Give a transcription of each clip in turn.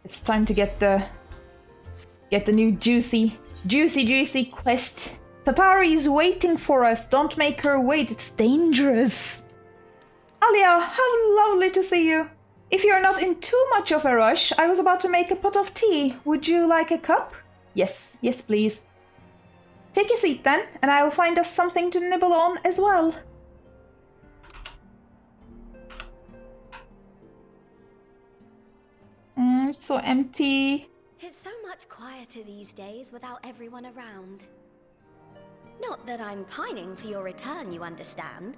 It's time to get the new juicy quest. Tataru is waiting for us. Don't make her wait. It's dangerous. Alia, how lovely to see you. If you're not in too much of a rush, I was about to make a pot of tea. Would you like a cup? Yes, please. Take a seat then, and I'll find us something to nibble on as well. It's so empty. It's so much quieter these days without everyone around. Not that I'm pining for your return, you understand.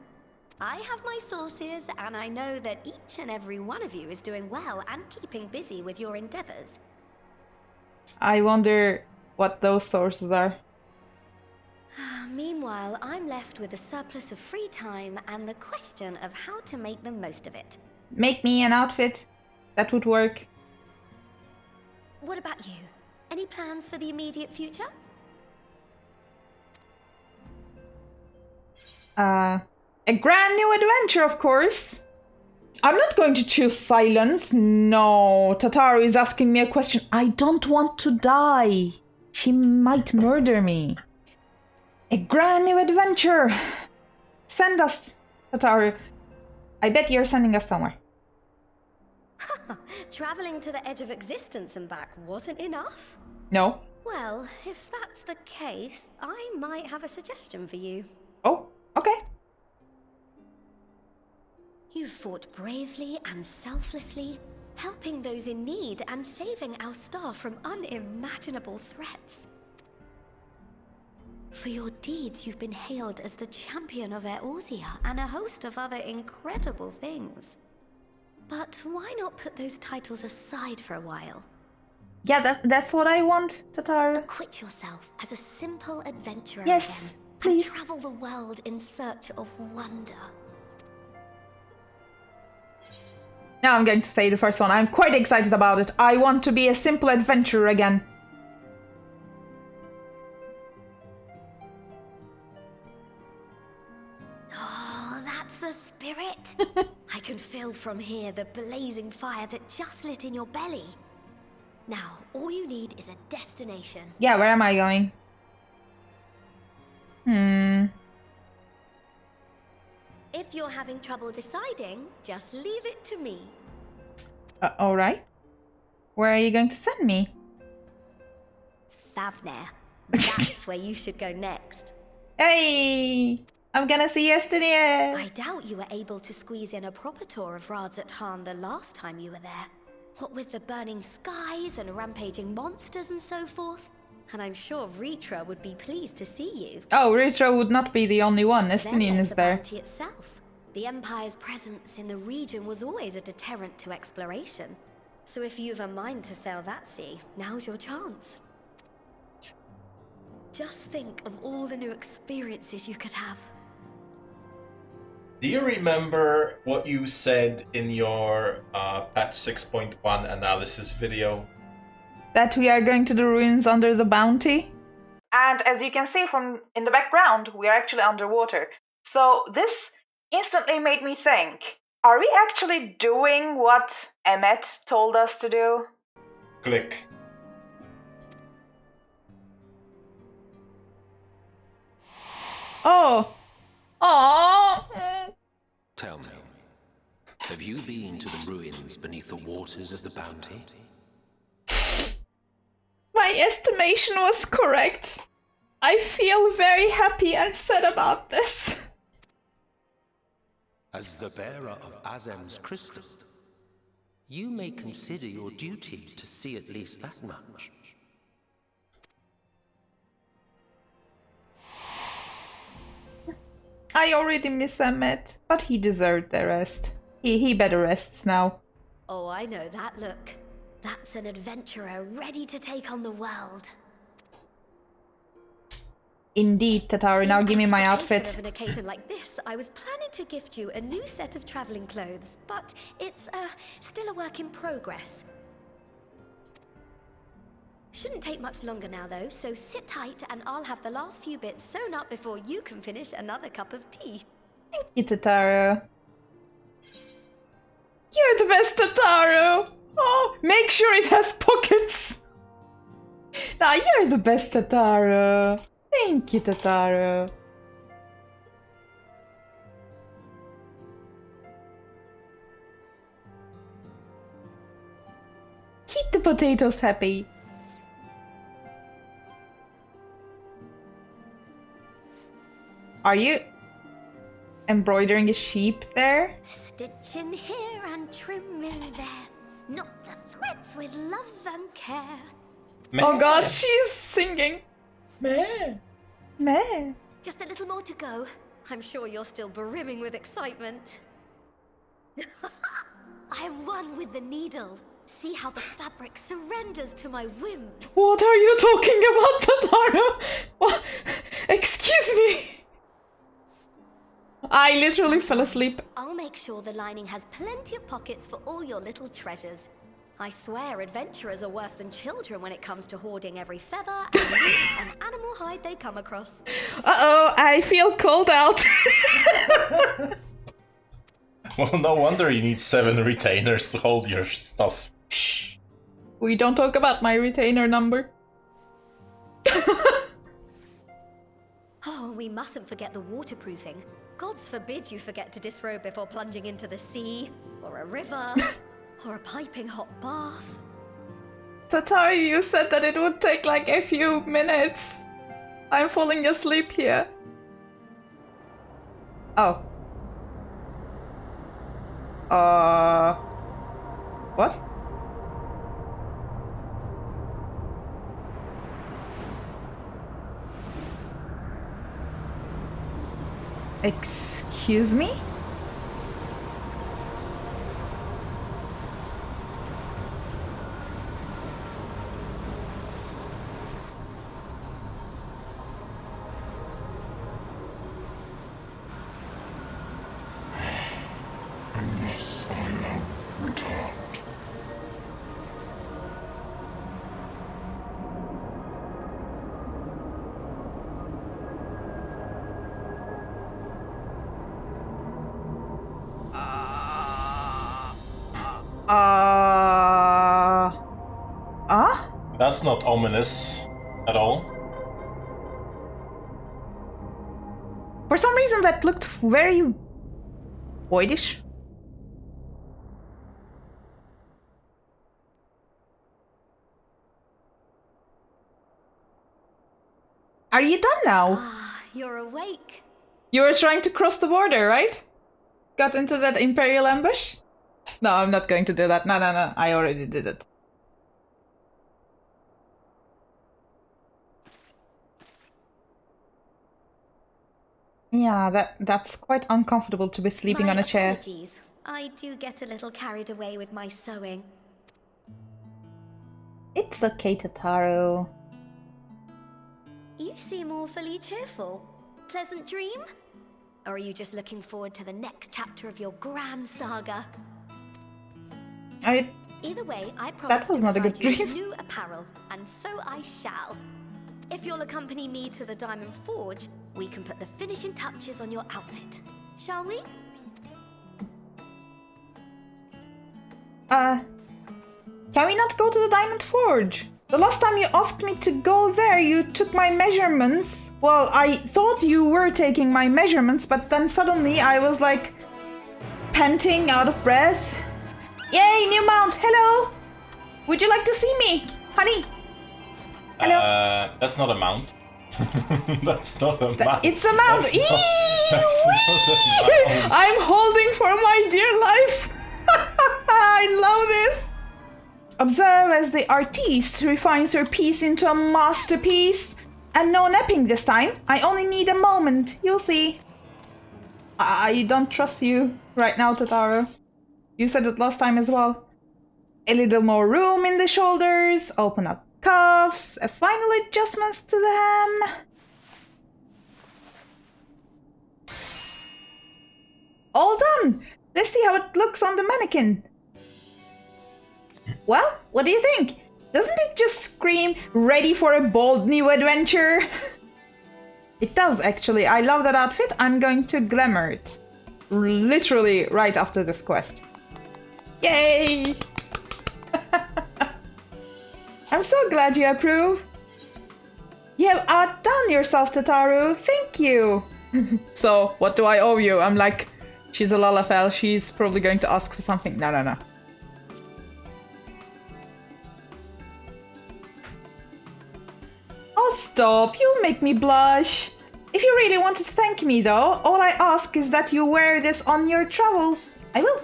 I have my sources, and I know that each and every one of you is doing well and keeping busy with your endeavors. I wonder what those sources are. Meanwhile, I'm left with a surplus of free time and the question of how to make the most of it. Make me an outfit. That would work. What about you? Any plans for the immediate future? A grand new adventure, of course. I'm not going to choose silence. No, Tataru is asking me a question. I don't want to die. She might murder me. A grand new adventure. Send us, Tataru. I bet you're sending us somewhere. Traveling to the edge of existence and back wasn't enough? No. Well, if that's the case, I might have a suggestion for you. Oh, okay. You fought bravely and selflessly, helping those in need and saving our star from unimaginable threats. For your deeds, you've been hailed as the champion of Eorzea and a host of other incredible things. But why not put those titles aside for a while? Yeah, that's what I want, Tataru. Acquit yourself as a simple adventurer yes, again, please. and travel the world in search of wonder. Now I'm going to say the first one. I'm quite excited about it. I want to be a simple adventurer again. Oh, that's the spirit. I can feel from here the blazing fire that just lit in your belly. Now, all you need is a destination. Yeah, where am I going? If you're having trouble deciding, just leave it to me. Alright. Where are you going to send me? Thavner. That's where you should go next. Hey! I'm gonna see Estinien! I doubt you were able to squeeze in a proper tour of Radz-at-Han the last time you were there. What with the burning skies and rampaging monsters and so forth. And I'm sure Ritra would be pleased to see you. Oh, Ritra would not be the only one. Estinien is there. The bounty itself. The Empire's presence in the region was always a deterrent to exploration. So if you've a mind to sail that sea, now's your chance. Just think of all the new experiences you could have. Do you remember what you said in your patch 6.1 analysis video? That we are going to the ruins under the bounty. And as you can see from in the background, we are actually underwater. So this instantly made me think, are we actually doing what Emmet told us to do? Click. Oh. Oh. Tell me, have you been to the ruins beneath the waters of the bounty? My estimation was correct. I feel very happy and sad about this. As the bearer of Azem's crystal, you may consider your duty to see at least that much. I already miss Emmet, but he deserved the rest. He better rests now. Oh, I know that look. That's an adventurer ready to take on the world. Indeed, Tataru. Now give me my outfit. Of an occasion like this, I was planning to gift you a new set of traveling clothes, but it's still a work in progress. Shouldn't take much longer now, though, so sit tight and I'll have the last few bits sewn up before you can finish another cup of tea. Thank you, Tataru. You're the best, Tataru! Oh, make sure it has pockets. Nah, you're the best, Tataru. Thank you, Tataru. Keep the potatoes happy. Are you embroidering a sheep there? Stitch in here and trim in there. Knot the threads with love and care. Meh. Oh god, she's singing. Meh. Meh. Just a little more to go. I'm sure you're still brimming with excitement. I am one with the needle. See how the fabric surrenders to my whim. What are you talking about, Tataru? What? Excuse me. I literally fell asleep. I'll make sure the lining has plenty of pockets for all your little treasures. I swear adventurers are worse than children when it comes to hoarding every feather and leaf and animal hide they come across. Uh-oh, I feel called out. Well, no wonder you need 7 retainers to hold your stuff. Shh. We don't talk about my retainer number. Oh, we mustn't forget the waterproofing. Gods forbid you forget to disrobe before plunging into the sea, or a river, or a piping hot bath. Tataru, you said that it would take like a few minutes. I'm falling asleep here. Oh. What? Excuse me? Unless I am returned. That's not ominous at all. For some reason that looked very voidish. Are you done now? Ah, you're awake. You were trying to cross the border, right? Got into that Imperial ambush? No, I'm not going to do that. No, I already did it. Yeah, that's quite uncomfortable to be sleeping on a chair. Apologies. I do get a little carried away with my sewing. It's okay, Tataru. You seem awfully cheerful. Pleasant dream? Or are you just looking forward to the next chapter of your grand saga? Either way, I promise that was not a good to provide you dream. with new apparel, and so I shall. If you'll accompany me to the Diamond Forge, we can put the finishing touches on your outfit. Shall we? Can we not go to the Diamond Forge? The last time you asked me to go there, you took my measurements. Well, I thought you were taking my measurements, but then suddenly I was like panting, out of breath. Yay, new mount! Hello! Would you like to see me, honey? Hello? That's not a mount. That's not a mount. It's a mount! That's not a mount. I'm holding for my dear life! I love this! Observe as the artiste refines her piece into a masterpiece. And no napping this time. I only need a moment. You'll see. I don't trust you right now, Tataru. You said it last time as well. A little more room in the shoulders. Open up cuffs. A final adjustments to the hem. All done. Let's see how it looks on the mannequin. Well, what do you think? Doesn't it just scream, ready for a bold new adventure? It does, actually. I love that outfit. I'm going to glamour it. Literally right after this quest. Yay! I'm so glad you approve. You have outdone yourself, Tataru. Thank you. So, what do I owe you? I'm like, she's a Lalafell. She's probably going to ask for something. No. Oh, stop. You'll make me blush. If you really want to thank me, though, all I ask is that you wear this on your travels. I will.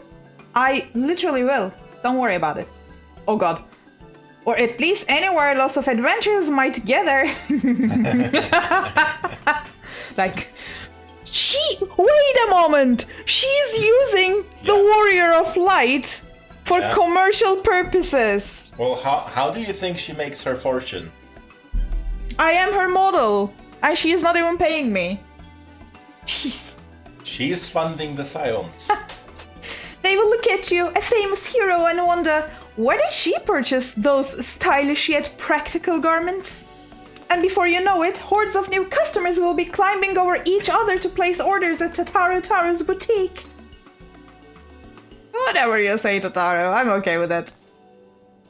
I literally will. Don't worry about it. Oh, God. Or at least anywhere lots of adventurers might gather. Like, wait a moment! She's using the Warrior of Light for commercial purposes. Well, how do you think she makes her fortune? I am her model, and she is not even paying me. Jeez. She's funding the Scions. They will look at you, a famous hero, and wonder, where did she purchase those stylish yet practical garments? And before you know it, hordes of new customers will be climbing over each other to place orders at Taru's boutique. Whatever you say, Tataru, I'm okay with it.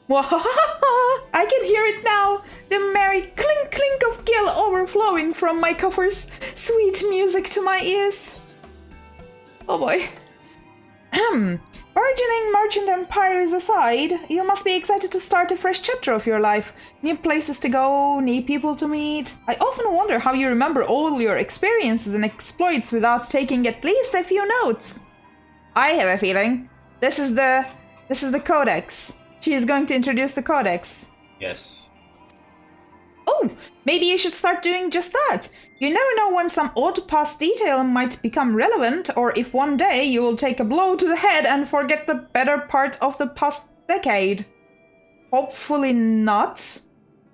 I can hear it now, the merry clink of gil overflowing from my coffers, sweet music to my ears. Oh boy. Burgeoning merchant empires aside, you must be excited to start a fresh chapter of your life. New places to go, new people to meet. I often wonder how you remember all your experiences and exploits without taking at least a few notes. I have a feeling. This is the codex. She is going to introduce the codex. Yes. Oh, maybe you should start doing just that. You never know when some odd past detail might become relevant, or if one day you will take a blow to the head and forget the better part of the past decade. Hopefully not.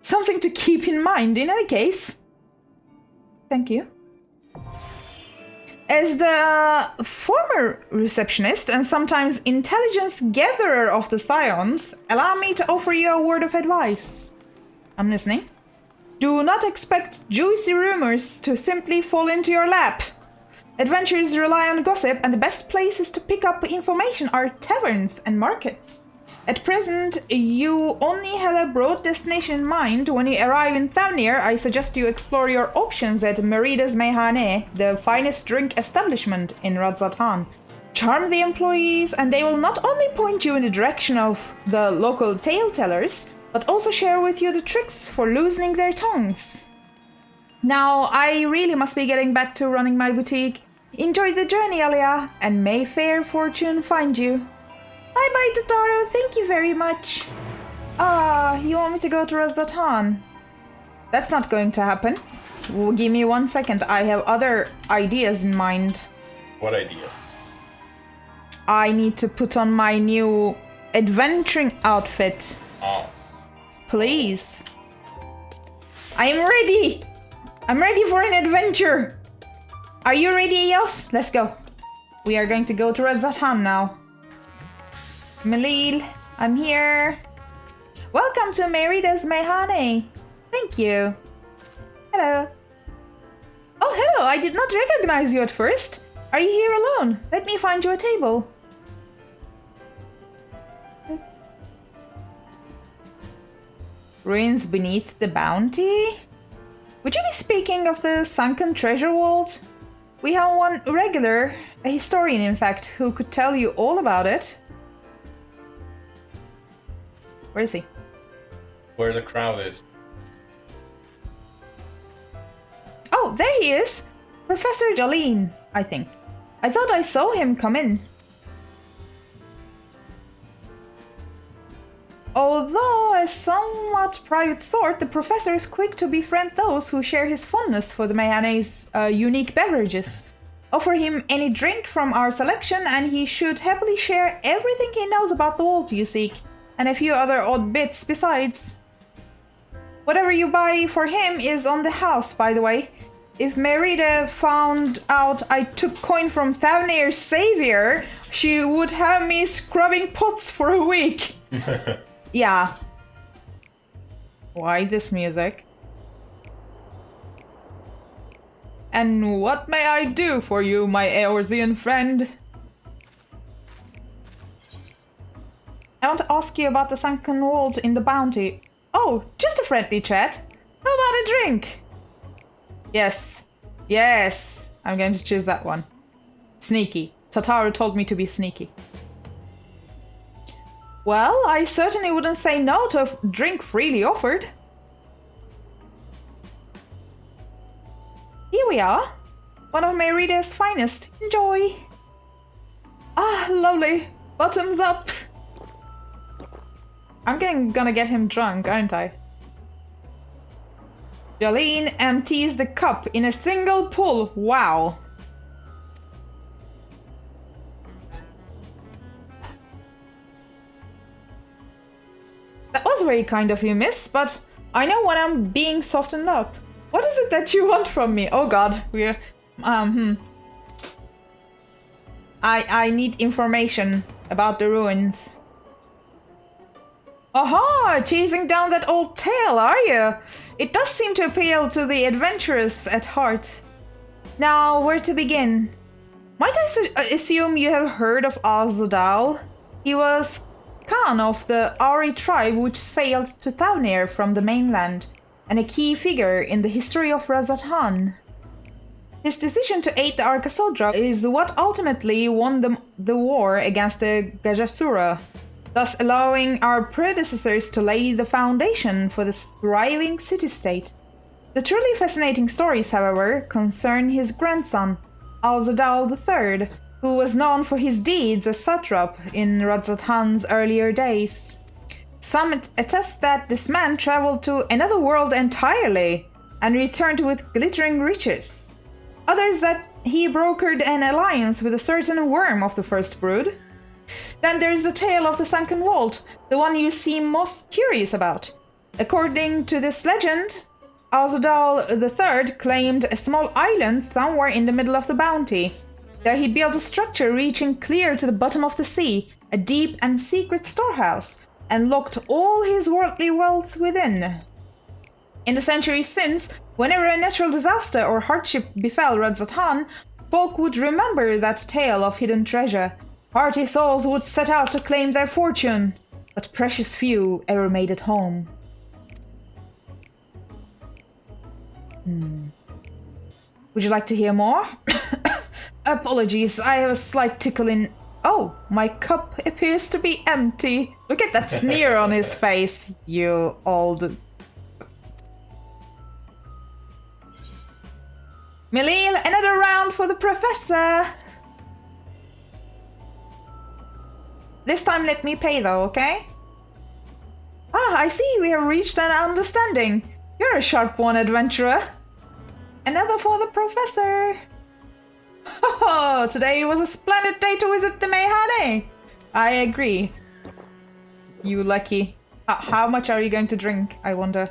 Something to keep in mind in any case. Thank you. As the former receptionist and sometimes intelligence gatherer of the Scions, allow me to offer you a word of advice. I'm listening. Do not expect juicy rumors to simply fall into your lap. Adventures rely on gossip, and the best places to pick up information are taverns and markets. At present, you only have a broad destination in mind. When you arrive in Thavnir, I suggest you explore your options at Merida's Mehane, the finest drink establishment in Radz-at-Han. Charm the employees, and they will not only point you in the direction of the local tale tellers, but also share with you the tricks for loosening their tongues. Now, I really must be getting back to running my boutique. Enjoy the journey, Alia, and may fair fortune find you. Bye-bye, Tataru, thank you very much. You want me to go to Radz-at-Han? That's not going to happen. Well, give me 1 second, I have other ideas in mind. What ideas? I need to put on my new adventuring outfit. Oh. Please. I'm ready! I'm ready for an adventure! Are you ready, Eos? Let's go. We are going to go to Radz-at-Han now. Melil, I'm here. Welcome to Merida's Mehane. Thank you. Hello. Oh, hello, I did not recognize you at first. Are you here alone? Let me find you a table. Ruins beneath the bounty? Would you be speaking of the sunken treasure vault? We have one regular, a historian in fact, who could tell you all about it. Where is he? Where the crowd is. Oh, there he is! Professor Jolene, I think. I thought I saw him come in. Although a somewhat private sort, the professor is quick to befriend those who share his fondness for the Mehane's unique beverages. Offer him any drink from our selection and he should happily share everything he knows about the vault you seek, and a few other odd bits besides. Whatever you buy for him is on the house, by the way. If Merida found out I took coin from Thavnir's savior, she would have me scrubbing pots for a week. Yeah. Why this music? And what may I do for you, my Eorzean friend? I want to ask you about the sunken vault in the bounty. Oh, just a friendly chat. How about a drink? Yes. Yes. I'm going to choose that one. Sneaky. Tataru told me to be sneaky. Well, I certainly wouldn't say no to a drink freely offered. Here we are. One of Meridia's finest. Enjoy. Ah, lovely. Bottoms up. I'm gonna get him drunk, aren't I? Jolene empties the cup in a single pull. Wow. That was very kind of you, miss, but I know when I'm being softened up. What is it that you want from me? Oh god, we're... I need information about the ruins. Aha! Chasing down that old tale, are you? It does seem to appeal to the adventurous at heart. Now, where to begin? Might I assume you have heard of Alzadaal? He was Khan of the Ari tribe which sailed to Thaunir from the mainland, and a key figure in the history of Radz-at-Han. His decision to aid the Arkasodra is what ultimately won the war against the Gajasura, thus allowing our predecessors to lay the foundation for this thriving city-state. The truly fascinating stories, however, concern his grandson, Alzadaal III, who was known for his deeds as satrap in Radz-at-Han's earlier days. Some attest that this man traveled to another world entirely and returned with glittering riches. Others that he brokered an alliance with a certain worm of the First Brood. Then there's the tale of the sunken vault, the one you seem most curious about. According to this legend, Alzadaal III claimed a small island somewhere in the middle of the bounty. There he built a structure reaching clear to the bottom of the sea, a deep and secret storehouse, and locked all his worldly wealth within. In the centuries since, whenever a natural disaster or hardship befell Radz-at-Han, folk would remember that tale of hidden treasure. Hearty souls would set out to claim their fortune, but precious few ever made it home. Would you like to hear more? Apologies, I have a slight tickle in... Oh, my cup appears to be empty. Look at that sneer on his face, you old... Milil, another round for the professor! This time let me pay though, okay? Ah, I see we have reached an understanding. You're a sharp one, adventurer. Another for the professor. Oh, today was a splendid day to visit the Mehane. I agree. You lucky. How much are you going to drink, I wonder?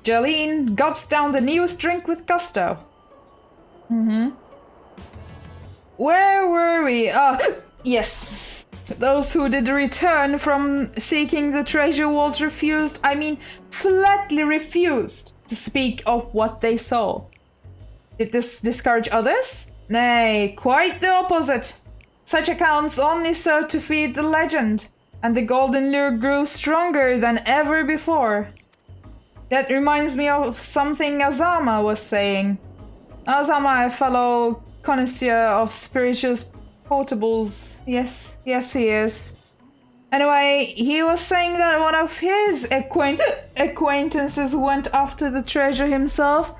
Jolene gulps down the newest drink with gusto. Where were we? Yes. Those who did return from seeking the treasure vault flatly refused to speak of what they saw. Did this discourage others? Nay, quite the opposite. Such accounts only served to feed the legend, and the golden lure grew stronger than ever before. That reminds me of something Azama was saying. Azama, a fellow connoisseur of spirituous portables. Yes, he is. Anyway, he was saying that one of his acquaintances went after the treasure himself.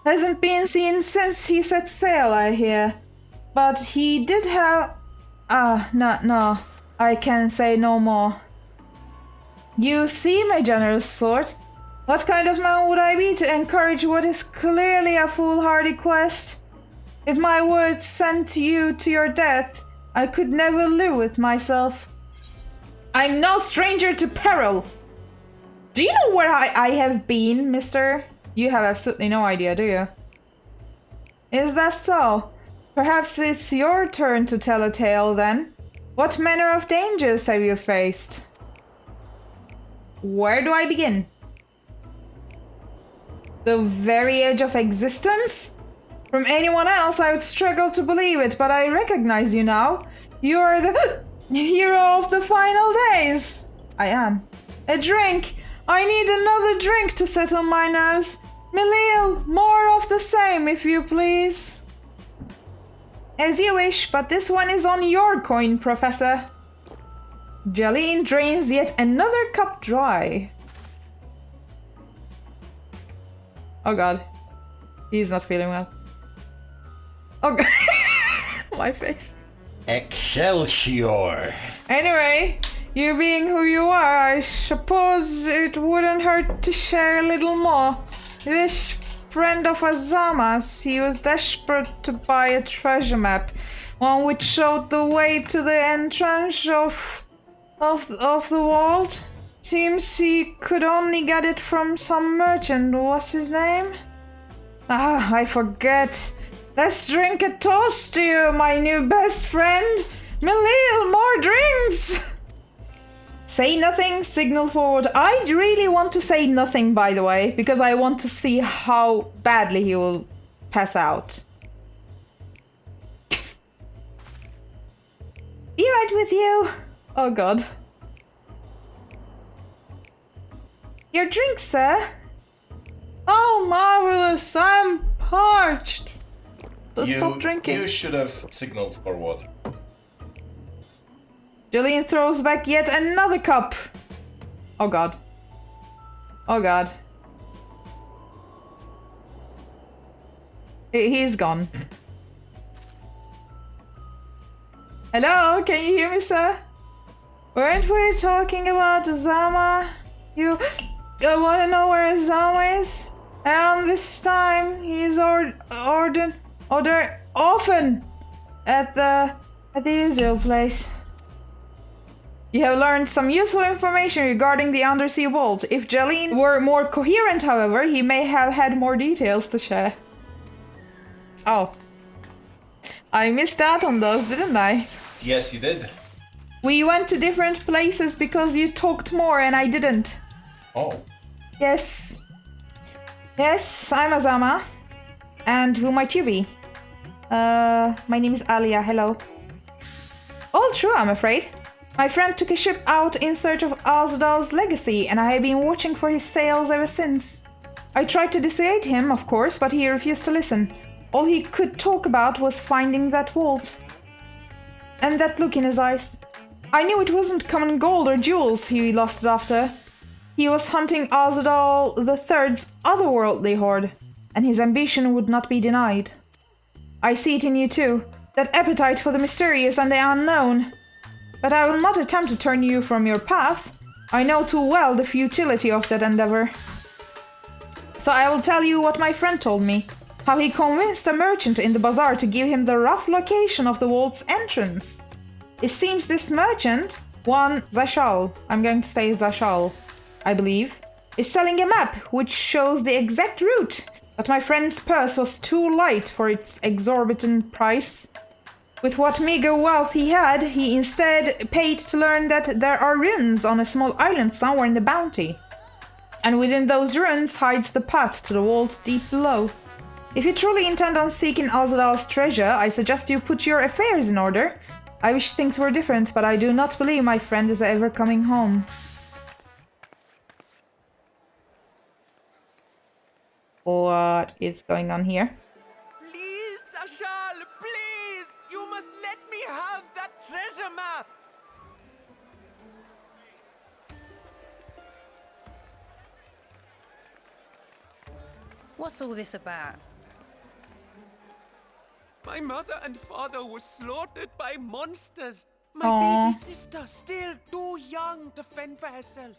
Hasn't been seen since he set sail, I hear. But he did have... no. I can say no more. You see, my generous sort, what kind of man would I be to encourage what is clearly a foolhardy quest? If my words sent you to your death, I could never live with myself. I'm no stranger to peril. Do you know where I have been, mister? You have absolutely no idea, do you? Is that so? Perhaps it's your turn to tell a tale, then. What manner of dangers have you faced? Where do I begin? The very edge of existence? From anyone else, I would struggle to believe it, but I recognize you now. You are the hero of the final days. I am. A drink. I need another drink to settle my nerves. Milil, more of the same, if you please. As you wish, but this one is on your coin, Professor. Jaleen drains yet another cup dry. Oh god. He's not feeling well. Oh god. My face. Excelsior! Anyway, you being who you are, I suppose it wouldn't hurt to share a little more. This friend of Azama's, he was desperate to buy a treasure map, one which showed the way to the entrance of the vault. Seems he could only get it from some merchant. What's his name? Ah, I forget. Let's drink a toast to you, my new best friend. Milil, more drinks! Say nothing, signal forward. I really want to say nothing, by the way, because I want to see how badly he will pass out. Be right with you. Oh god. Your drink, sir. Oh, marvelous. I'm parched. Stop drinking. You should have signaled forward. Jaleen throws back yet another cup. Oh god. Oh god. He's gone. Hello, can you hear me, sir? Weren't we talking about Zama? You wanna know where Zama is? And this time he's often at the usual place. You have learned some useful information regarding the undersea vault. If Jaleen were more coherent, however, he may have had more details to share. Oh. I missed out on those, didn't I? Yes, you did. We went to different places because you talked more and I didn't. Oh. Yes. Yes, I'm Azama. And who might you be? My name is Alia, hello. All true, I'm afraid. My friend took a ship out in search of Alzadaal's legacy, and I have been watching for his sails ever since. I tried to dissuade him, of course, but he refused to listen. All he could talk about was finding that vault. And that look in his eyes. I knew it wasn't common gold or jewels he lusted after. He was hunting Alzadaal III's otherworldly hoard, and his ambition would not be denied. I see it in you too, that appetite for the mysterious and the unknown. But I will not attempt to turn you from your path. I know too well the futility of that endeavor. So I will tell you what my friend told me. How he convinced a merchant in the bazaar to give him the rough location of the vault's entrance. It seems this merchant, one Zashal, I'm going to say Zashal, I believe, is selling a map which shows the exact route. But my friend's purse was too light for its exorbitant price. With what meager wealth he had, he instead paid to learn that there are ruins on a small island somewhere in the Bounty. And within those ruins hides the path to the vault deep below. If you truly intend on seeking Alzadaal's treasure, I suggest you put your affairs in order. I wish things were different, but I do not believe my friend is ever coming home. What is going on here? Please, Ashal, please! You must let me have that treasure map! What's all this about? My mother and father were slaughtered by monsters. My Aww. baby sister, still too young to fend for herself.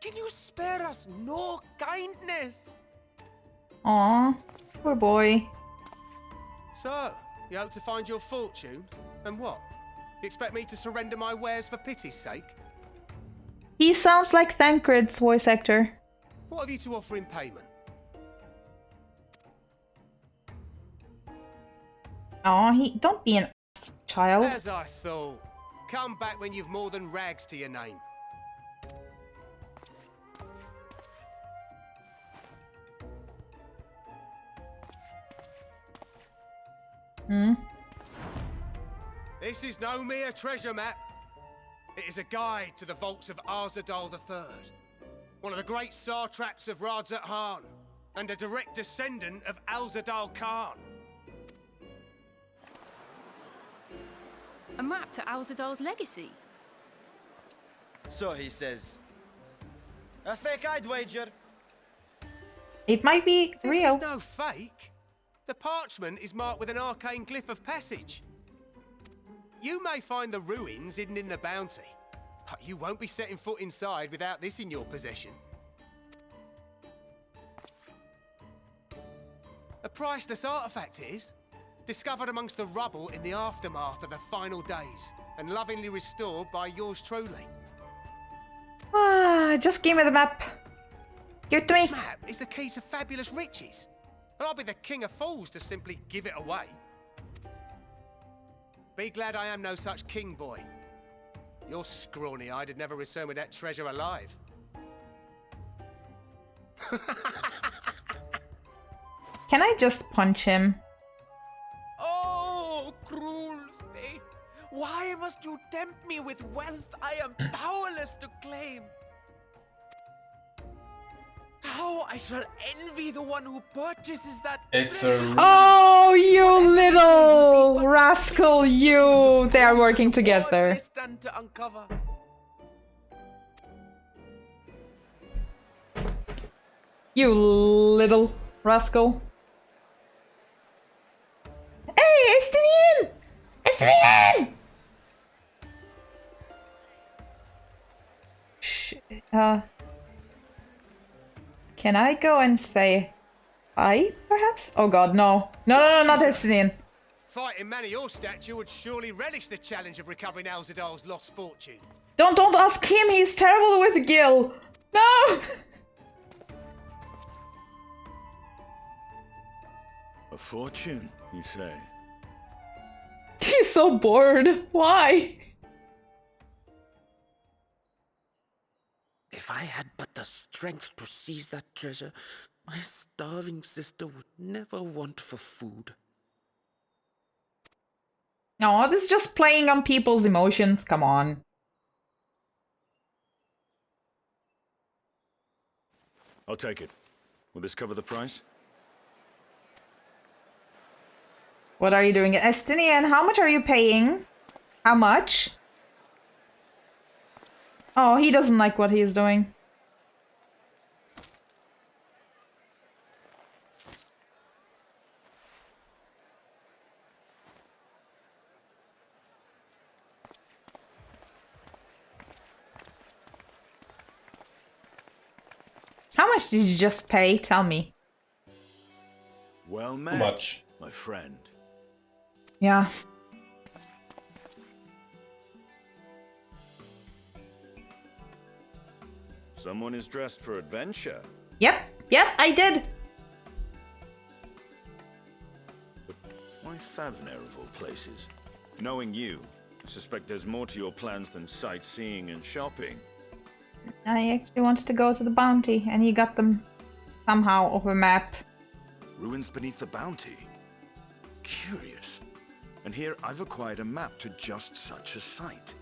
Can you spare us no kindness? Aw, poor boy. So, you hope to find your fortune? And what? You expect me to surrender my wares for pity's sake? He sounds like Thancred's voice actor. What have you to offer in payment? Aw, don't be an child. As I thought. Come back when you've more than rags to your name. This is no mere treasure map. It is a guide to the vaults of Alzadaal III. one of the great satraps of Radz-at-Han, and a direct descendant of Alzadaal Khan. A map to Alzadaal's legacy. So he says. A fake, I'd wager. It might be This real. is no fake. The parchment is marked with an arcane glyph of passage. You may find the ruins hidden in the bounty, but you won't be setting foot inside without this in your possession. A priceless artifact it is, discovered amongst the rubble in the aftermath of the final days, and lovingly restored by yours truly. Ah, just give me the map. Give it to me. This map is the key to fabulous riches, and I'll be the king of fools to simply give it away. Be glad I am no such king, boy. Your scrawny-eyed would never return with that treasure alive. Can I just punch him? Oh, cruel fate! Why must you tempt me with wealth I am powerless to claim? How I shall envy the one who purchases that It's treasure. a Oh, you little rascal, you! They are working What together. they stand to uncover. You little rascal. Hey, Estinien! Estinien! Can I go and say hi, perhaps? Oh god, no. No, not Estinien. Fighting man of your stature would surely relish the challenge of recovering Alzadaal's lost fortune. Don't ask him, he's terrible with Gil. No! A fortune, you say? He's so bored. Why? If I had but the strength to seize that treasure, my starving sister would never want for food. No, this is just playing on people's emotions. Come on. I'll take it. Will this cover the price? What are you doing? Estinien, how much are you paying? How much? Oh, he doesn't like what he's doing. How much did you just pay? Tell me. Well too met, much. my friend. Yeah. Someone is dressed for adventure. Yep, I did. But why Favner of all places? Knowing you, I suspect there's more to your plans than sightseeing and shopping. I actually wanted to go to the bounty, and you got them somehow off a map. Ruins beneath the bounty. Curious. And here I've acquired a map to just such a site.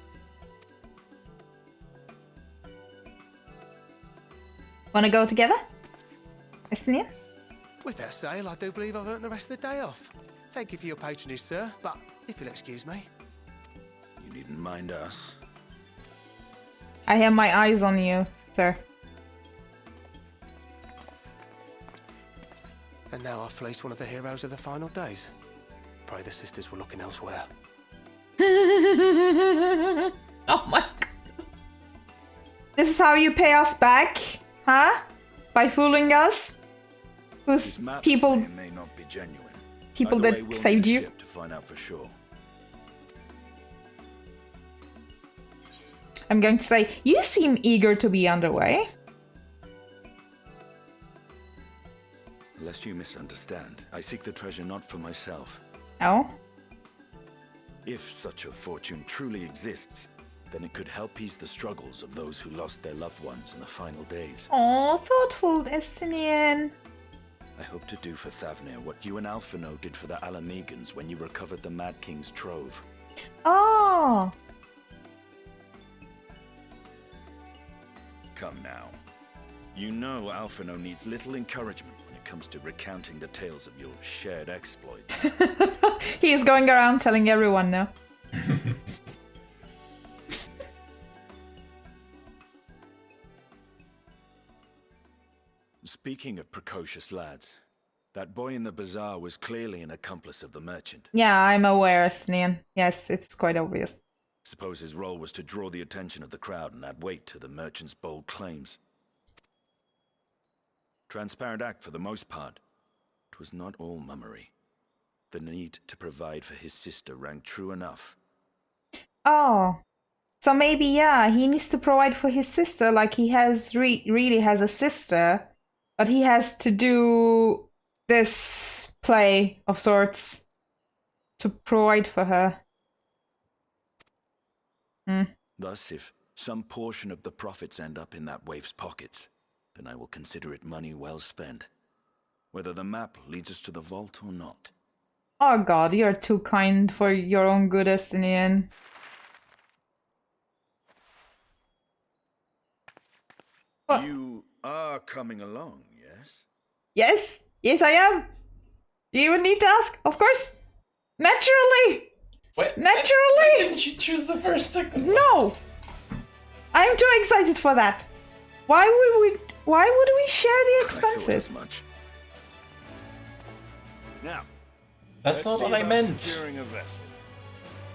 Wanna go together? Estinien? With that sale, I do believe I've earned the rest of the day off. Thank you for your patronage, sir, but if you'll excuse me. You needn't mind us. I have my eyes on you, sir. And now I've fleeced one of the heroes of the final days. Pray the sisters were looking elsewhere. Oh my goodness. This is how you pay us back? Huh? By fooling us? Who's These maps people may or may not be genuine. people Either that way, we'll saved need a you? ship to find out for sure. I'm going to say, you seem eager to be underway. Lest you misunderstand, I seek the treasure not for myself. Oh? If such a fortune truly exists, then it could help ease the struggles of those who lost their loved ones in the final days. Oh, thoughtful, Estinien. I hope to do for Thavnir what you and Alphino did for the Alamegans when you recovered the Mad King's trove. Oh. Come now. You know Alphino needs little encouragement when it comes to recounting the tales of your shared exploits. He is going around telling everyone now. Speaking of precocious lads, that boy in the bazaar was clearly an accomplice of the merchant. Yeah, I'm aware, Estinien. Yes, it's quite obvious. Suppose his role was to draw the attention of the crowd and add weight to the merchant's bold claims. Transparent act for the most part. It was not all mummery. The need to provide for his sister rang true enough. Oh. So maybe, yeah, he needs to provide for his sister like he has really has a sister. But he has to do this play of sorts to provide for her. Thus, if some portion of the profits end up in that waif's pockets, then I will consider it money well spent. Whether the map leads us to the vault or not. Oh god, you're too kind for your own good, Estinien. You are coming along, yes? Yes, yes I am. Do you even need to ask? Of course. Naturally. Wait, Naturally. why didn't you choose the first second? No. I'm too excited for that. Why would we share the expenses? I thought as much. Now, That's not let's what see I about meant. securing a vessel.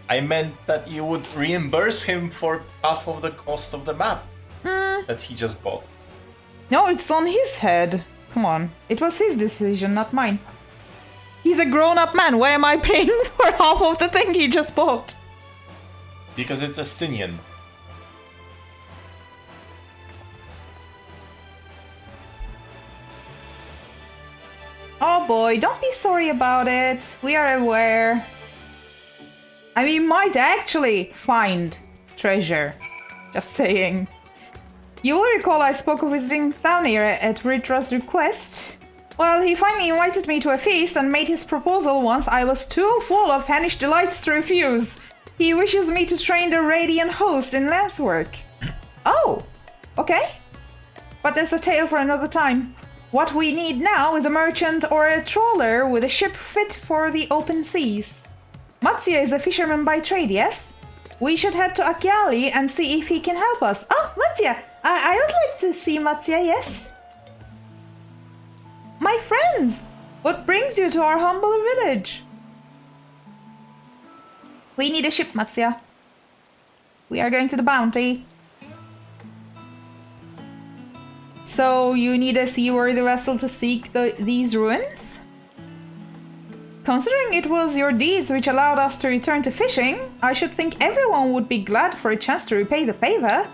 I meant that you would reimburse him for half of the cost of the map that he just bought. No, it's on his head. Come on. It was his decision, not mine. He's a grown-up man. Why am I paying for half of the thing he just bought? Because it's Estinien. Oh boy, don't be sorry about it. We are aware. I mean, might actually find treasure. Just saying. You will recall I spoke of visiting Thaunir at Ritra's request. Well, he finally invited me to a feast and made his proposal once I was too full of Hannish delights to refuse. He wishes me to train the Radiant host in lance work. Oh, okay. But there's a tale for another time. What we need now is a merchant or a trawler with a ship fit for the open seas. Mattia is a fisherman by trade, yes? We should head to Akiali and see if he can help us. Oh, Mattia! I would like to see Mattia, yes? My friends! What brings you to our humble village? We need a ship, Mattia. We are going to the Bounty. So you need a seaworthy vessel to seek these ruins? Considering it was your deeds which allowed us to return to fishing, I should think everyone would be glad for a chance to repay the favor.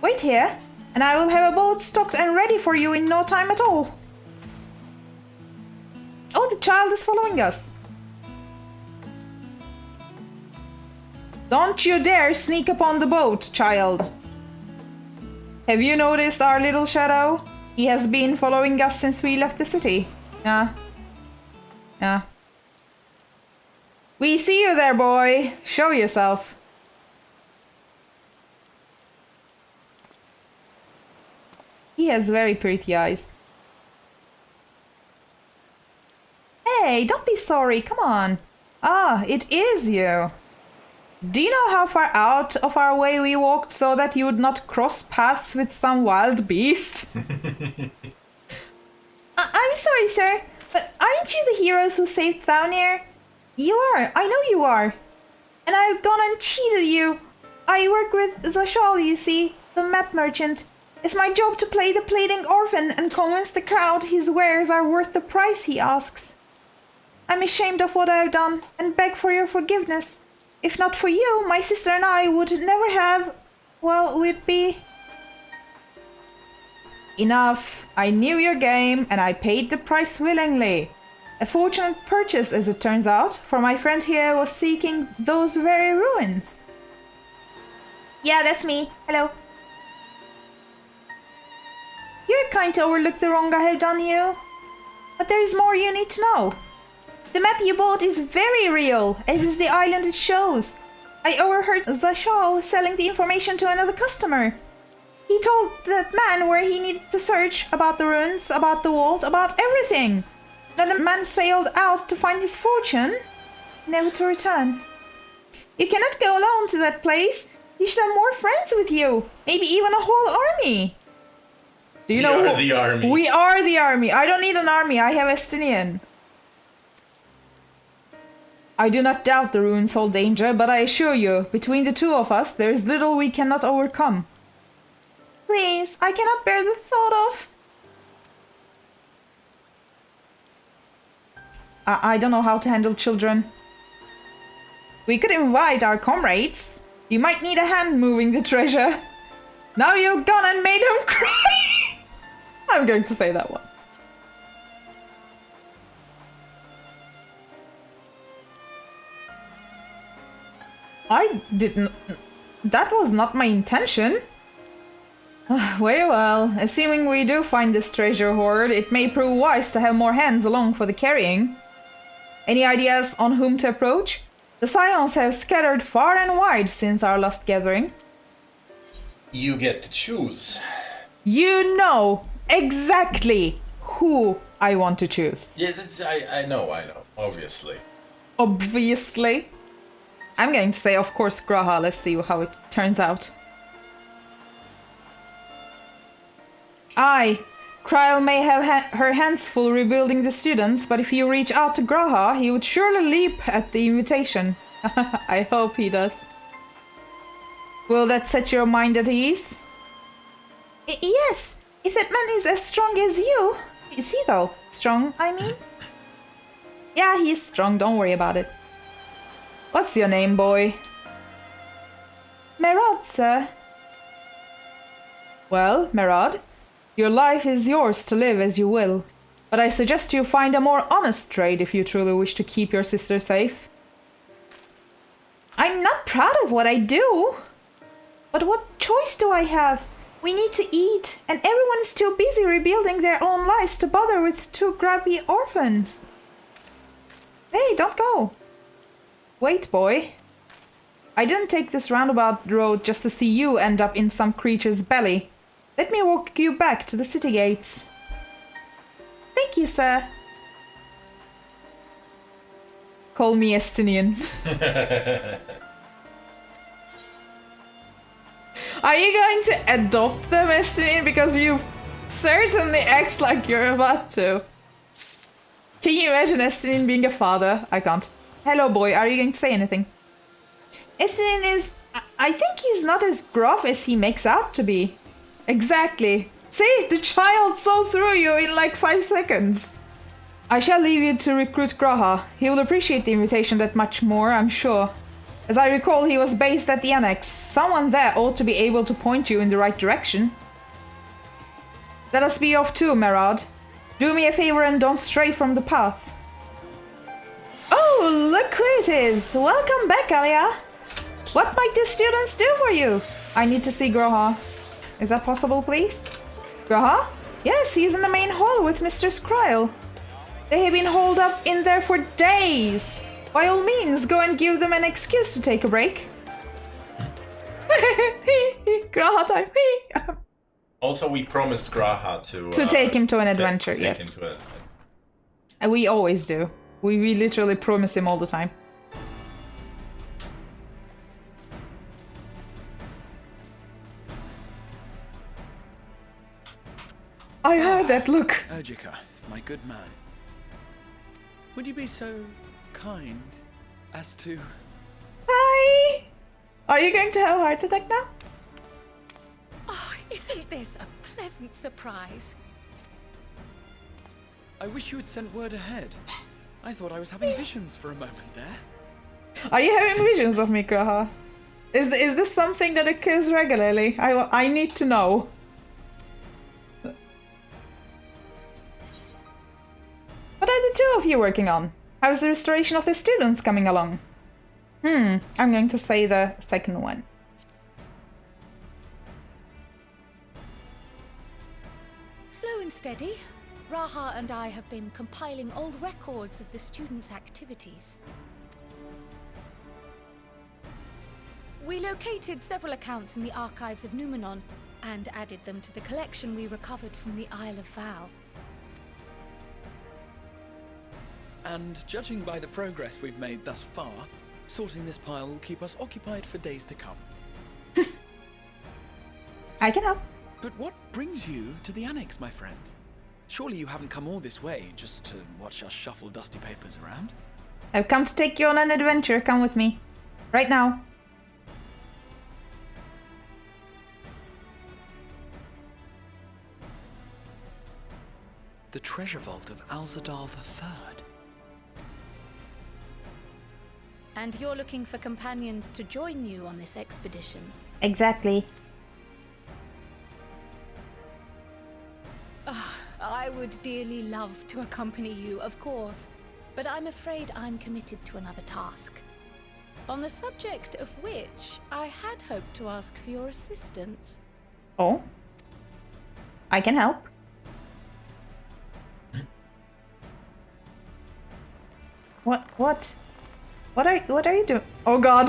Wait here, and I will have a boat stocked and ready for you in no time at all. Oh, the child is following us. Don't you dare sneak upon the boat, child. Have you noticed our little shadow? He has been following us since we left the city. Yeah. We see you there, boy. Show yourself. He has very pretty eyes. Hey, don't be sorry. Come on. Ah, it is you. Do you know how far out of our way we walked so that you would not cross paths with some wild beast? I'm sorry, sir, but aren't you the heroes who saved Thaunir? You are. I know you are. And I've gone and cheated you. I work with Zashal, you see, the map merchant. It's my job to play the pleading orphan and convince the crowd his wares are worth the price he asks. I'm ashamed of what I've done and beg for your forgiveness. If not for you, my sister and I would never have... well, we'd be... Enough. I knew your game and I paid the price willingly. A fortunate purchase, as it turns out, for my friend here was seeking those very ruins. Yeah, that's me. Hello. You're kind to overlook the wrong I have done you. But there is more you need to know. The map you bought is very real, as is the island it shows. I overheard Zashal selling the information to another customer. He told that man where he needed to search, about the ruins, about the vault, about everything. Then the man sailed out to find his fortune, never to return. You cannot go alone to that place. You should have more friends with you, maybe even a whole army. Do you know We are the army. We are the army. I don't need an army. I have Estinien. I do not doubt the ruins hold danger, but I assure you, between the two of us, there is little we cannot overcome. Please, I cannot bear the thought of... I don't know how to handle children. We could invite our comrades. You might need a hand moving the treasure. Now you've gone and made him cry! I'm going to say that one. I didn't... That was not my intention. Very well. Assuming we do find this treasure hoard, it may prove wise to have more hands along for the carrying. Any ideas on whom to approach? The scions have scattered far and wide since our last gathering. You get to choose. You know exactly who I want to choose. Yeah, I know, obviously. Obviously. I'm going to say, of course, Graha. Let's see how it turns out. Kryl may have her hands full rebuilding the students, but if you reach out to Graha, he would surely leap at the invitation. I hope he does. Will that set your mind at ease? Yes, if that man is as strong as you. Is he though? Strong, I mean? Yeah, he's strong, don't worry about it. What's your name, boy? Merad, sir. Well, Merad, your life is yours to live as you will, but I suggest you find a more honest trade if you truly wish to keep your sister safe. I'm not proud of what I do. But what choice do I have? We need to eat, and everyone is too busy rebuilding their own lives to bother with two grubby orphans. Hey, don't go. Wait, boy. I didn't take this roundabout road just to see you end up in some creature's belly. Let me walk you back to the city gates. Thank you, sir. Call me Estinien. Are you going to adopt them, Estinien? Because you certainly act like you're about to. Can you imagine Estinien being a father? I can't. Hello, boy. Are you going to say anything? Estinien is... I think he's not as gruff as he makes out to be. Exactly. See, the child saw through you in like 5 seconds. I shall leave you to recruit Graha. He will appreciate the invitation that much more, I'm sure. As I recall, he was based at the annex. Someone there ought to be able to point you in the right direction. Let us be off too, Merad. Do me a favor and don't stray from the path. Oh, look who it is! Welcome back, Alia! What might the students do for you? I need to see Graha. Is that possible, please? Graha? Yes, he's in the main hall with Mr. Kryl. They have been holed up in there for days. By all means, go and give them an excuse to take a break. Graha time. Also, we promised Graha to take him to an adventure, take yes. him to And we always do. We literally promise him all the time. I heard that look. Urjika, my good man. Would you be so kind as to... Hi! Are you going to have a heart attack now? Oh, isn't this a pleasant surprise? I wish you had sent word ahead. I thought I was having visions for a moment there. Are you having visions of me, Graha? Is this something that occurs regularly? I need to know. What are the two of you working on? How's the restoration of the students coming along? I'm going to say the second one. Slow and steady. Raha and I have been compiling old records of the students' activities. We located several accounts in the archives of Numenon, and added them to the collection we recovered from the Isle of Val. And judging by the progress we've made thus far, sorting this pile will keep us occupied for days to come. I can help. But what brings you to the annex, my friend? Surely you haven't come all this way just to watch us shuffle dusty papers around? I've come to take you on an adventure. Come with me. Right now. The treasure vault of Alzadaal III. And you're looking for companions to join you on this expedition. Exactly. I would dearly love to accompany you, of course, but I'm afraid I'm committed to another task. On the subject of which, I had hoped to ask for your assistance. Oh? I can help. What are you doing? Oh god.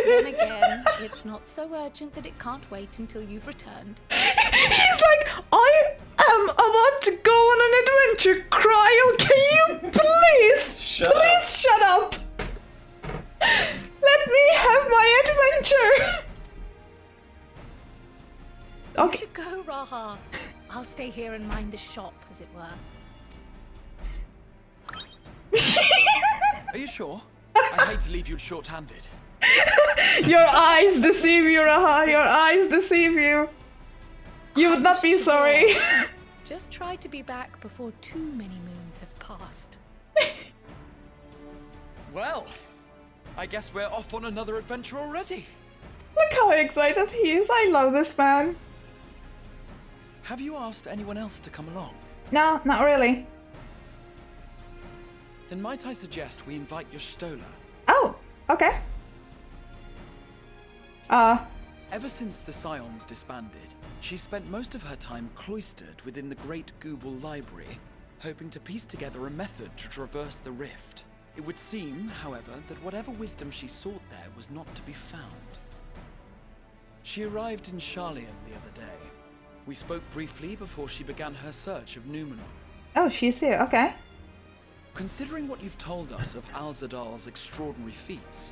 Then again, it's not so urgent that it can't wait until you've returned. He's like, I am about to go on an adventure, Cryle. Can you please shut up? Let me have my adventure. Okay. You should go, Raha. I'll stay here and mind the shop, as it were. Are you sure? I'd hate to leave you short-handed. Your eyes deceive you, Raha. Your eyes deceive you. You would not be sorry. Just try to be back before too many moons have passed. Well, I guess we're off on another adventure already. Look how excited he is. I love this man. Have you asked anyone else to come along? No, not really. Then might I suggest we invite your Stola? Oh, okay. Ever since the Scions disbanded, she spent most of her time cloistered within the Great Gooble Library, hoping to piece together a method to traverse the rift. It would seem, however, that whatever wisdom she sought there was not to be found. She arrived in Sharlayan the other day. We spoke briefly before she began her search of Numenor. Oh, she's here, okay. Considering what you've told us of Alzadaal's extraordinary feats,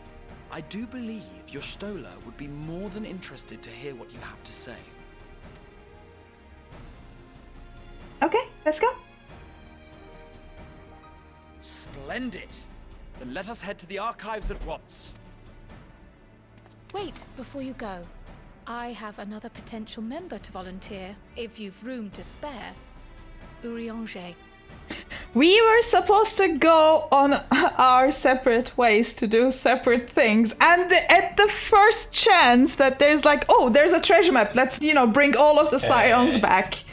I do believe your Stola would be more than interested to hear what you have to say. Okay, let's go. Splendid! Then let us head to the archives at once. Wait, before you go. I have another potential member to volunteer, if you've room to spare. Huliandel. We were supposed to go on our separate ways to do separate things, and at the first chance that there's like, oh, there's a treasure map, let's, bring all of the Scions back.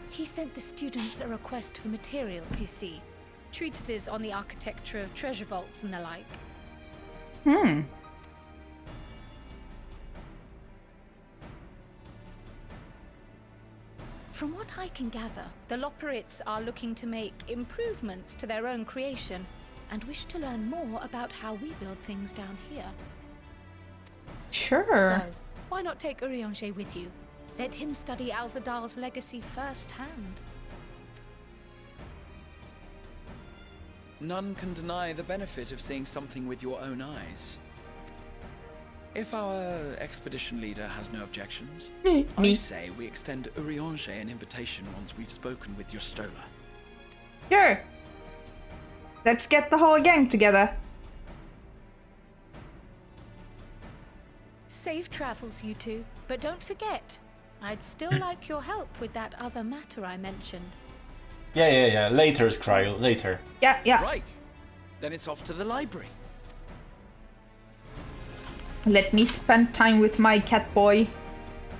He sent the students a request for materials, you see. Treatises on the architecture of treasure vaults and the like. From what I can gather, the Loporrits are looking to make improvements to their own creation and wish to learn more about how we build things down here. Sure. So, why not take Huliandel with you? Let him study Alzadaal's legacy firsthand. None can deny the benefit of seeing something with your own eyes. If our expedition leader has no objections, I say we extend Huliandel an invitation once we've spoken with your Stola. Sure. Let's get the whole gang together. Safe travels, you two. But don't forget, I'd still like your help with that other matter I mentioned. Yeah. Later, Cryle, later. Yeah. Right. Then it's off to the library. Let me spend time with my cat boy,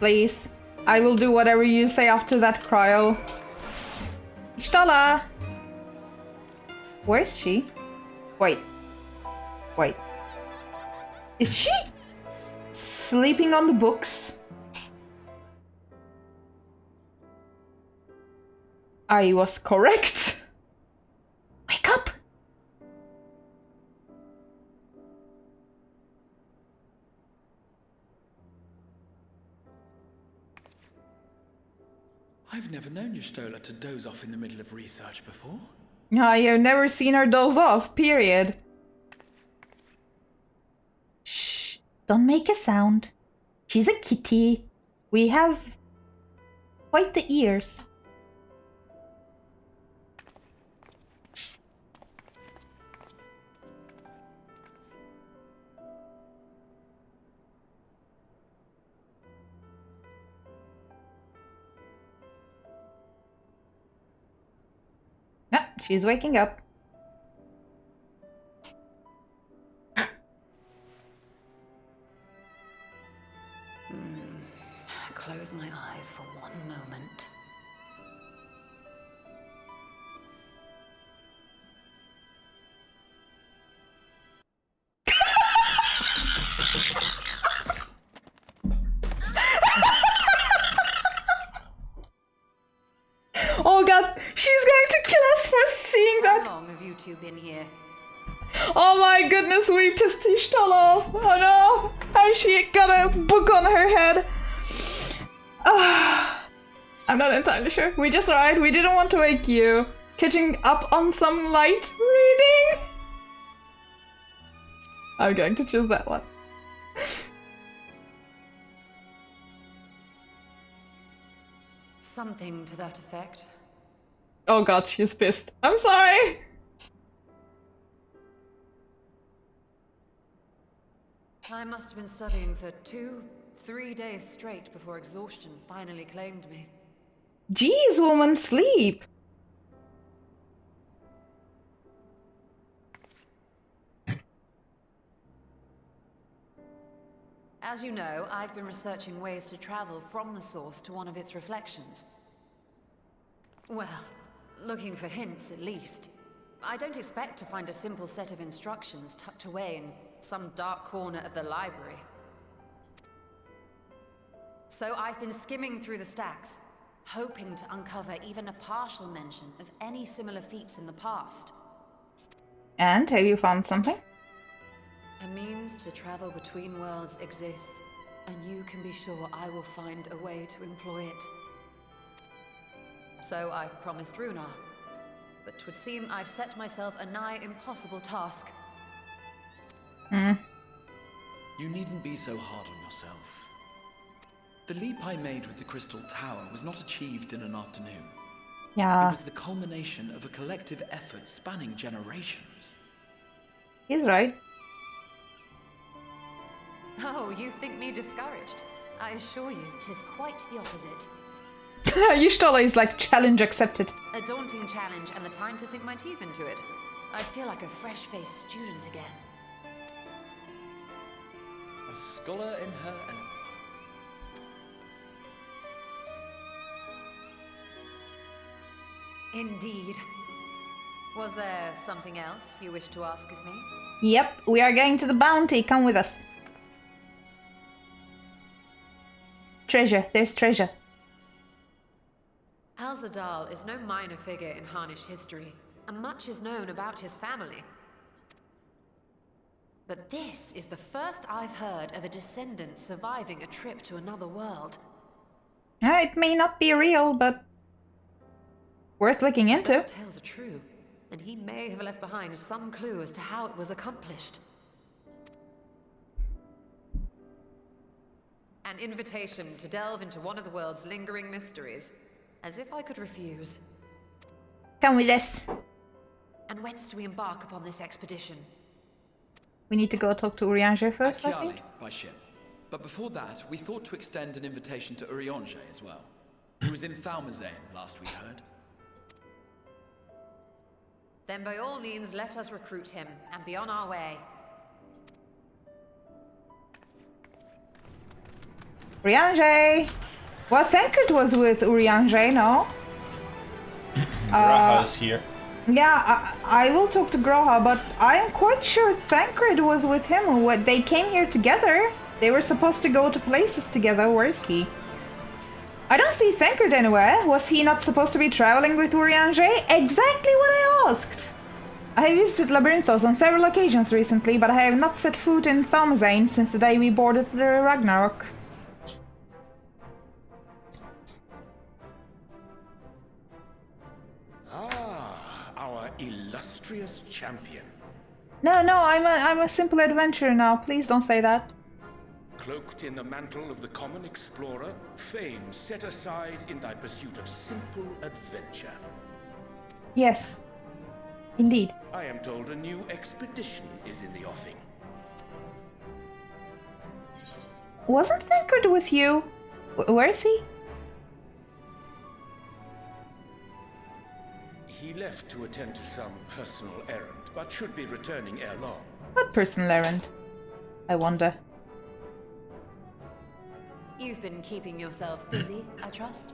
please. I will do whatever you say after that, Cryle. Stola! Where's she? Wait. Is she sleeping on the books? I was correct. Wake up! I've never known Y'shtola to doze off in the middle of research before. You've never seen her doze off, period. Shh, don't make a sound. She's a kitty. We have quite the ears. Ah, she's waking up. Close my eyes for one moment. Oh god, she's going to kill us for seeing that. How long have you two been here? Oh my goodness, we pissed Y'shtola off. Oh no, and she got a book on her head. I'm not entirely sure. We just arrived. We didn't want to wake you. Catching up on some light reading. I'm going to choose that one. Something to that effect. Oh god, she's pissed. I'm sorry. I must have been studying for 2-3 days straight before exhaustion finally claimed me. Jeez, woman, sleep. As you know, I've been researching ways to travel from the source to one of its reflections. Well, looking for hints at least. I don't expect to find a simple set of instructions tucked away in some dark corner of the library. So I've been skimming through the stacks, hoping to uncover even a partial mention of any similar feats in the past. And have you found something? A means to travel between worlds exists, and you can be sure I will find a way to employ it. So I promised Runar, but 'twould seem I've set myself a nigh impossible task. You needn't be so hard on yourself. The leap I made with the Crystal Tower was not achieved in an afternoon. Yeah. It was the culmination of a collective effort spanning generations. He's right. Oh, you think me discouraged? I assure you, 'tis quite the opposite. Y'shtola is like, challenge accepted. A daunting challenge and the time to sink my teeth into it. I feel like a fresh-faced student again. A scholar in her element. Indeed. Was there something else you wished to ask of me? Yep, we are going to the bounty. Come with us. Treasure. There's treasure. Alzadaal is no minor figure in Harnish history, and much is known about his family. But this is the first I've heard of a descendant surviving a trip to another world. It may not be real, but worth looking into. Those tales are true, and he may have left behind some clue as to how it was accomplished. An invitation to delve into one of the world's lingering mysteries. As if I could refuse. Come with us. And whence do we embark upon this expedition? We need to go talk to Huliandel first, I think. By ship. But before that, we thought to extend an invitation to Huliandel as well. He was in Thalmazane last we heard. Then by all means, let us recruit him and be on our way. Huliandel! Well, Thancred was with Huliandel, no? Graha's here. Yeah, I will talk to Graha, but I am quite sure Thancred was with him. What, they came here together. They were supposed to go to places together. Where is he? I don't see Thancred anywhere. Was he not supposed to be traveling with Huliandel? Exactly what I asked. I have visited Labyrinthos on several occasions recently, but I have not set foot in Thalmazane since the day we boarded the Ragnarok. illustrious champion. No, I'm a simple adventurer now. Please don't say that. Cloaked in the mantle of the common explorer, fame set aside in thy pursuit of simple adventure. Yes, indeed. I am told a new expedition is in the offing. Wasn't Thancred with you? Where is he? He left to attend to some personal errand, but should be returning ere long. What personal errand? I wonder. You've been keeping yourself busy, I trust?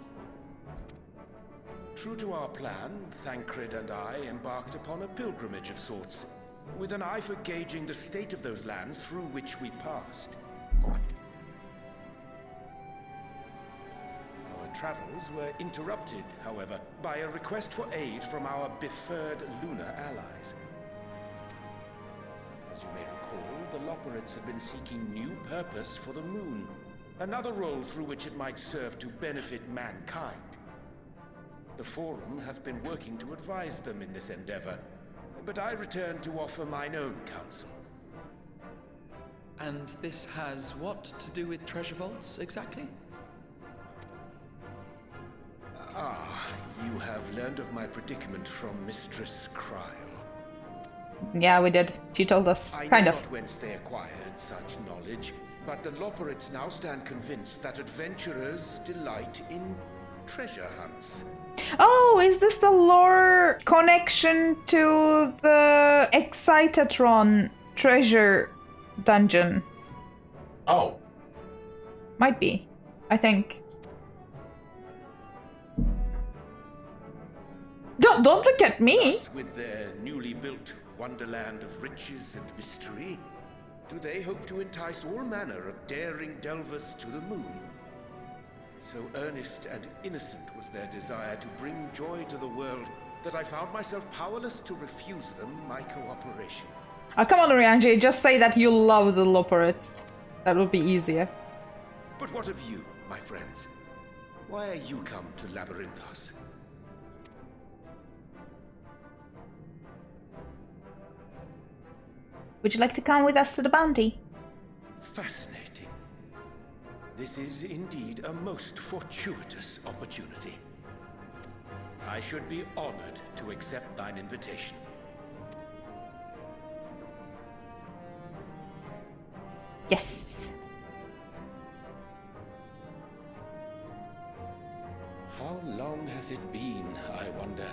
True to our plan, Thancred and I embarked upon a pilgrimage of sorts, with an eye for gauging the state of those lands through which we passed. Our travels were interrupted, however, by a request for aid from our befurred lunar allies. As you may recall, the Loporrits had been seeking new purpose for the moon, another role through which it might serve to benefit mankind. The Forum hath been working to advise them in this endeavor, but I return to offer mine own counsel. And this has what to do with treasure vaults, exactly? Ah, you have learned of my predicament from Mistress Kryl. Yeah, we did. She told us, kind I of. know not whence they acquired such knowledge, but the Loporrits now stand convinced that adventurers delight in treasure hunts. Oh, is this the lore connection to the Excitatron treasure dungeon? Oh. Might be. I think. Don't look at me! Thus, with their newly built wonderland of riches and mystery, do they hope to entice all manner of daring delvers to the moon? So earnest and innocent was their desire to bring joy to the world that I found myself powerless to refuse them my cooperation. Oh, come on, Rianji, just say that you love the Loporrits. That would be easier. But what of you, my friends? Why are you come to Labyrinthos? Would you like to come with us to the bounty? Fascinating. This is indeed a most fortuitous opportunity. I should be honored to accept thine invitation. Yes. How long hath it been, I wonder,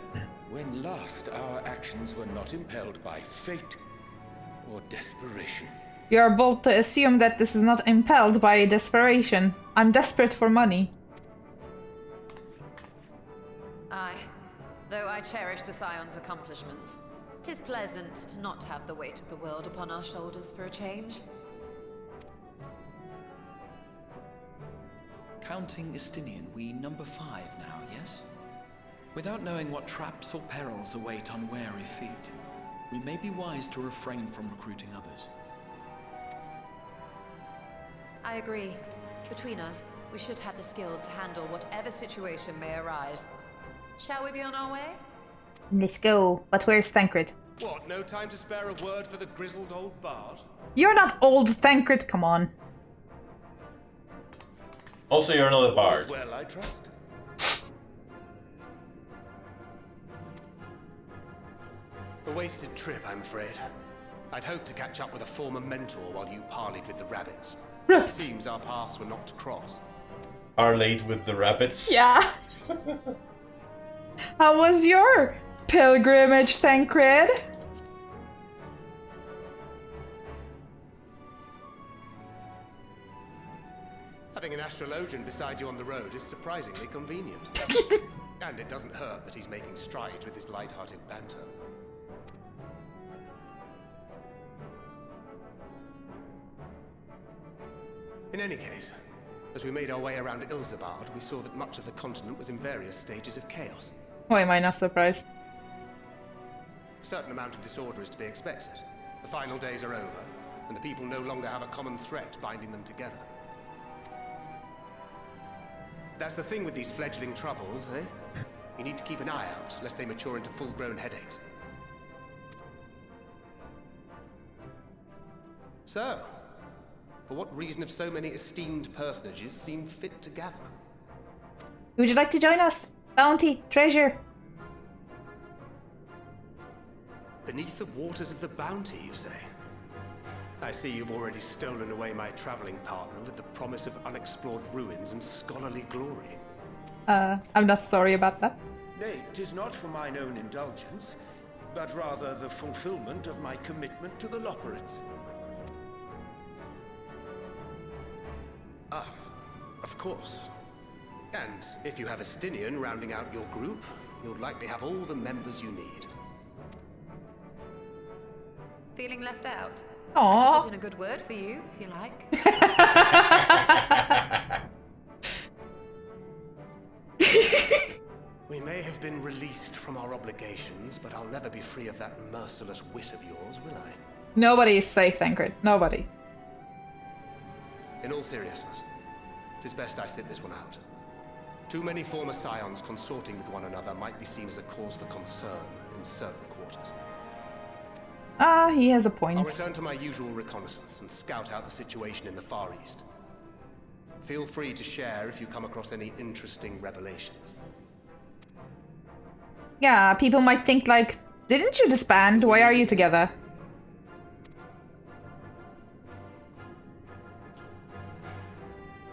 when last our actions were not impelled by fate or desperation? You are bold to assume that this is not impelled by desperation. I'm desperate for money. Aye. Though I cherish the Scion's accomplishments, 'tis pleasant to not have the weight of the world upon our shoulders for a change. Counting Estinien, we number 5 now, yes? Without knowing what traps or perils await unwary feet, we may be wise to refrain from recruiting others. I agree. Between us, we should have the skills to handle whatever situation may arise. Shall we be on our way? Let's go. But where's Thancred? What, no time to spare a word for the grizzled old bard? You're not old, Thancred, come on. Also, you're not a bard. Well, I trust. A wasted trip, I'm afraid. I'd hoped to catch up with a former mentor while you parleyed with the rabbits. It seems our paths were not to cross. Parlayed with the rabbits? Yeah. How was your pilgrimage, Thancred? Having an astrologian beside you on the road is surprisingly convenient. And it doesn't hurt that he's making strides with his light-hearted banter. In any case, as we made our way around Alzadaal, we saw that much of the continent was in various stages of chaos. Why am I not surprised? A certain amount of disorder is to be expected. The final days are over, and the people no longer have a common threat binding them together. That's the thing with these fledgling troubles, eh? You need to keep an eye out, lest they mature into full-grown headaches. So, for what reason have so many esteemed personages seemed fit to gather? Would you like to join us? Bounty, treasure. Beneath the waters of the bounty, you say? I see you've already stolen away my traveling partner with the promise of unexplored ruins and scholarly glory. I'm not sorry about that. Nay, 'tis not for mine own indulgence, but rather the fulfillment of my commitment to the Loporrits. Ah, of course. And if you have Estinien rounding out your group, you'll likely have all the members you need. Feeling left out? Aww. Put in a good word for you, if you like. We may have been released from our obligations, but I'll never be free of that merciless wit of yours, will I? Nobody is safe, Thancred. Nobody. In all seriousness, it is best I sit this one out. Too many former scions consorting with one another might be seen as a cause for concern in certain quarters. Ah, he has a point. I'll return to my usual reconnaissance and scout out the situation in the Far East. Feel free to share if you come across any interesting revelations. Yeah, people might think like, didn't you disband? Why are you together?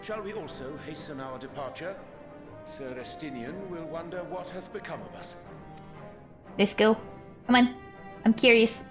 Shall we also hasten our departure? Sir Estinien will wonder what hath become of us. Let's go. Come on. I'm curious.